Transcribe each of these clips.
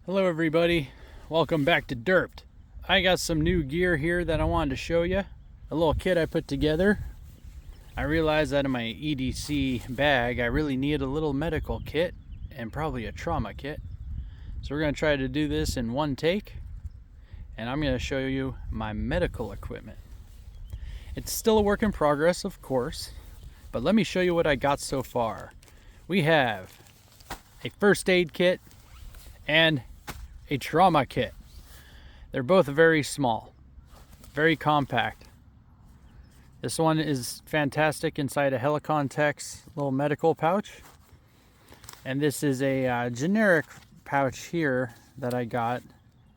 Hello everybody, welcome back to D.E.R.P.D. I got some new gear here that I wanted to show you. A little kit I put together. I realized that in my EDC bag I really need a little medical kit and probably a trauma kit. So we're going to try to do this in one take, and I'm going to show you my medical equipment. It's still a work in progress, of course, but let me show you what I got so far. We have a first aid kit and a trauma kit. They're both very small, very compact. This one is fantastic inside a Helicon Tech's little medical pouch, and this is a generic pouch here that I got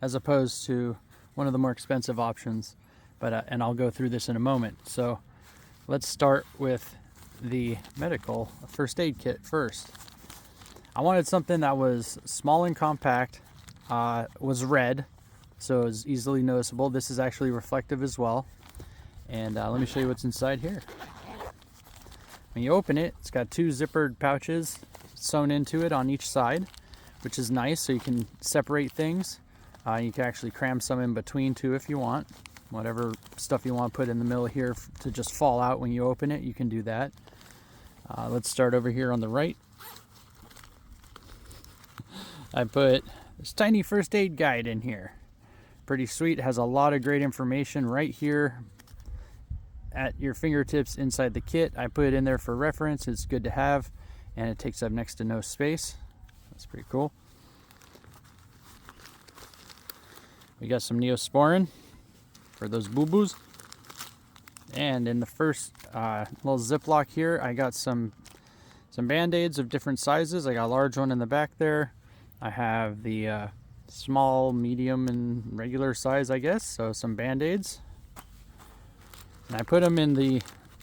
as opposed to one of the more expensive options, but and I'll go through this in a moment. So let's start with the medical first aid kit first. I wanted something that was small and compact, was red, so it was easily noticeable. This is actually reflective as well. And let me show you what's inside here. When you open it, it's got two zippered pouches sewn into it on each side, which is nice, so you can separate things. You can actually cram some in between too if you want. Whatever stuff you want to put in the middle here to just fall out when you open it, you can do that. Let's start over here on the right. I put this tiny first aid guide in here. Pretty sweet. It has a lot of great information right here at your fingertips inside the kit. I put it in there for reference. It's good to have, and it takes up next to no space. That's pretty cool. We got some Neosporin for those boo-boos. And in the first little Ziploc here, I got some Band-Aids of different sizes. I got a large one in the back there. I have the small, medium, and regular size, I guess. So some Band-Aids. And I put them in the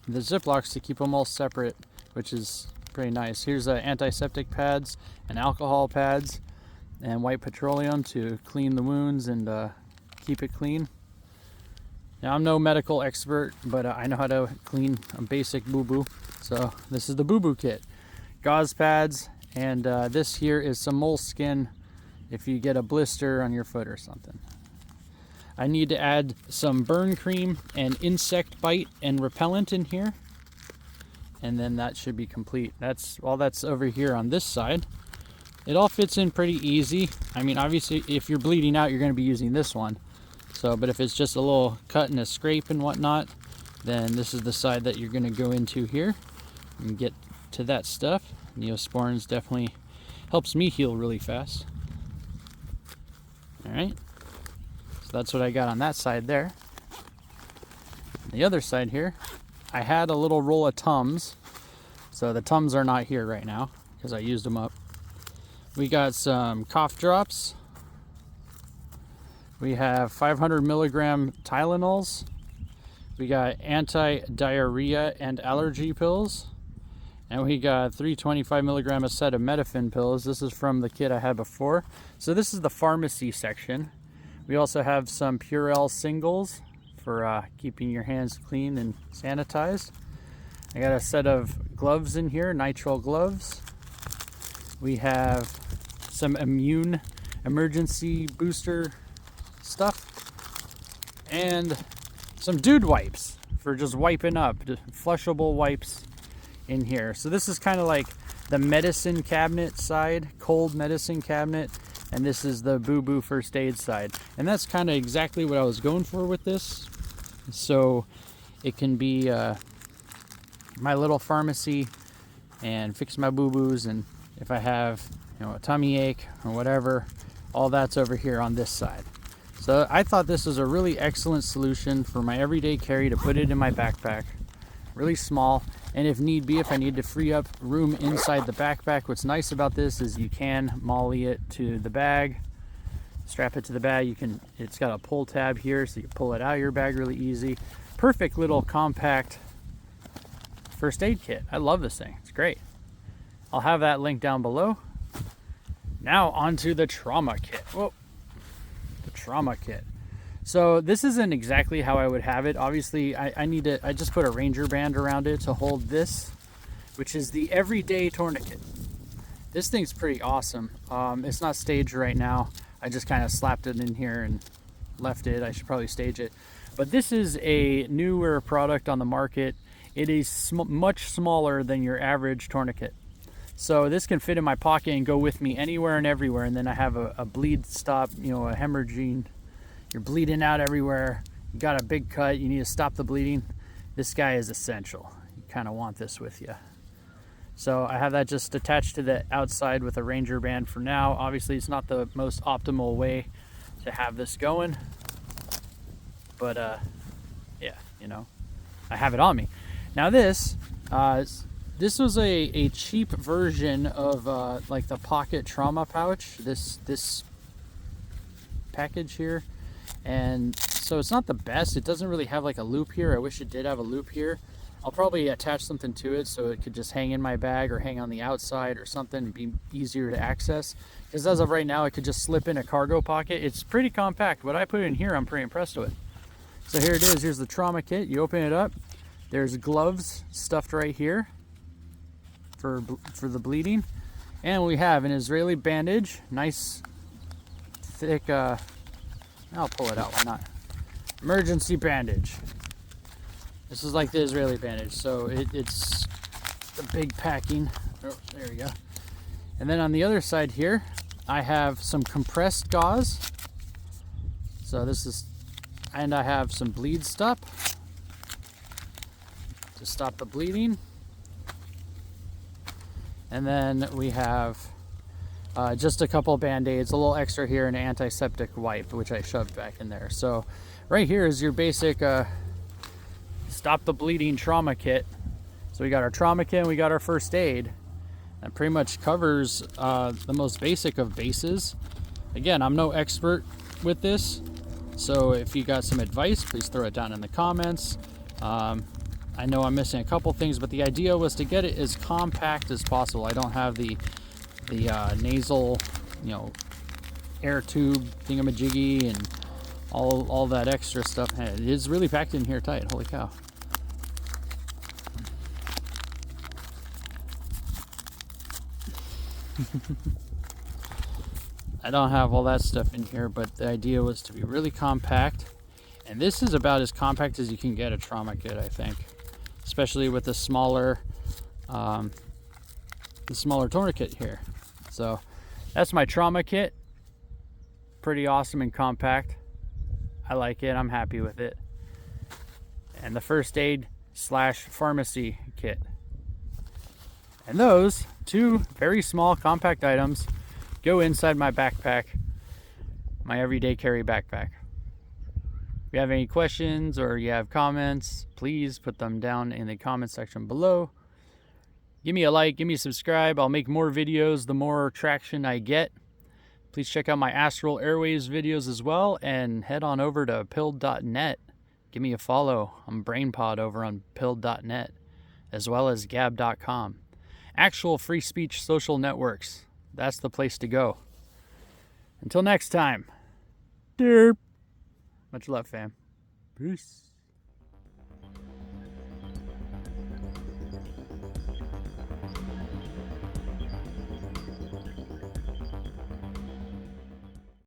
Ziplocs to keep them all separate, which is pretty nice. Here's antiseptic pads and alcohol pads and white petroleum to clean the wounds and keep it clean. Now, I'm no medical expert, but I know how to clean a basic boo-boo. So this is the boo-boo kit. Gauze pads, and this here is some moleskin if you get a blister on your foot or something. I need to add some burn cream and insect bite and repellent in here, and then that should be complete. That's all that's over here on this side. It all fits in pretty easy. I mean, obviously, if you're bleeding out, you're going to be using this one. So, but if it's just a little cut and a scrape and whatnot, then this is the side that you're going to go into here and get to that stuff. Neosporins definitely helps me heal really fast. All right, so that's what I got on that side there. The other side here, I had a little roll of Tums. So the Tums are not here right now because I used them up. We got some cough drops. We have 500 milligram Tylenols. We got anti-diarrhea and allergy pills. And we got 325 milligram acetaminophen pills. This is from the kit I had before. So this is the pharmacy section. We also have some Purell singles for keeping your hands clean and sanitized. I got a set of gloves in here, nitrile gloves. We have some immune emergency booster stuff, and some dude wipes for just wiping up, flushable wipes in here. So this is kind of like the medicine cabinet side, cold medicine cabinet, and this is the boo-boo first aid side. And that's kind of exactly what I was going for with this. So it can be my little pharmacy and fix my boo-boos, and if I have, a tummy ache or whatever, all that's over here on this side. So I thought this was a really excellent solution for my everyday carry, to put it in my backpack. Really small, and if need be, if I need to free up room inside the backpack, what's nice about this is you can molly it to the bag, strap it to the bag. It's got a pull tab here, so you can pull it out of your bag really easy. Perfect little compact first aid kit. I love this thing. It's great. I'll have that link down below. Now onto the trauma kit. Whoa. The trauma kit. So this isn't exactly how I would have it. Obviously, I just put a ranger band around it to hold this, which is the everyday tourniquet. This thing's pretty awesome. It's not staged right now. I just kind of slapped it in here and left it. I should probably stage it. But this is a newer product on the market. It is much smaller than your average tourniquet. So this can fit in my pocket and go with me anywhere and everywhere. And then I have a bleed stop, you know, a hemorrhaging. You're bleeding out everywhere. You got a big cut. You need to stop the bleeding. This guy is essential. You kind of want this with you. So I have that just attached to the outside with a Ranger band for now. Obviously, it's not the most optimal way to have this going. But yeah, you know, I have it on me. Now this was a cheap version of like the pocket trauma pouch, this package here. And so it's not the best. It doesn't really have like a loop here. I wish it did have a loop here. I'll probably attach something to it so it could just hang in my bag or hang on the outside or something and be easier to access. Because as of right now, it could just slip in a cargo pocket. It's pretty compact. What I put in here, I'm pretty impressed with. So here it is. Here's the trauma kit. You open it up. There's gloves stuffed right here for the bleeding. And we have an Israeli bandage. Nice, thick, I'll pull it out. Why not? Emergency bandage. This is like the Israeli bandage. So it's the big packing. Oh, there we go. And then on the other side here, I have some compressed gauze. So this is, and I have some bleed stop to stop the bleeding. And then we have just a couple band-aids, a little extra here, and an antiseptic wipe, which I shoved back in there. So right here is your basic stop the bleeding trauma kit. So we got our trauma kit and we got our first aid. That pretty much covers the most basic of bases. Again, I'm no expert with this, so if you got some advice, please throw it down in the comments. I know I'm missing a couple things, but the idea was to get it as compact as possible. I don't have the nasal, you know, air tube thingamajiggy and all that extra stuff. It is really packed in here tight. Holy cow. I don't have all that stuff in here, but the idea was to be really compact. And this is about as compact as you can get a trauma kit, I think. Especially with the smaller tourniquet here. So that's my trauma kit. Pretty awesome and compact. I like it. I'm happy with it. And the first aid / pharmacy kit. And those two very small compact items go inside my backpack, my everyday carry backpack. If you have any questions or you have comments, please put them down in the comment section below. Give me a like, give me a subscribe. I'll make more videos the more traction I get. Please check out my Astral Airways videos as well, and head on over to PILD.net. Give me a follow. I'm Brainpod over on PILD.net, as well as Gab.com. Actual free speech social networks. That's the place to go. Until next time. D.E.R.P.D. Much love, fam. Peace.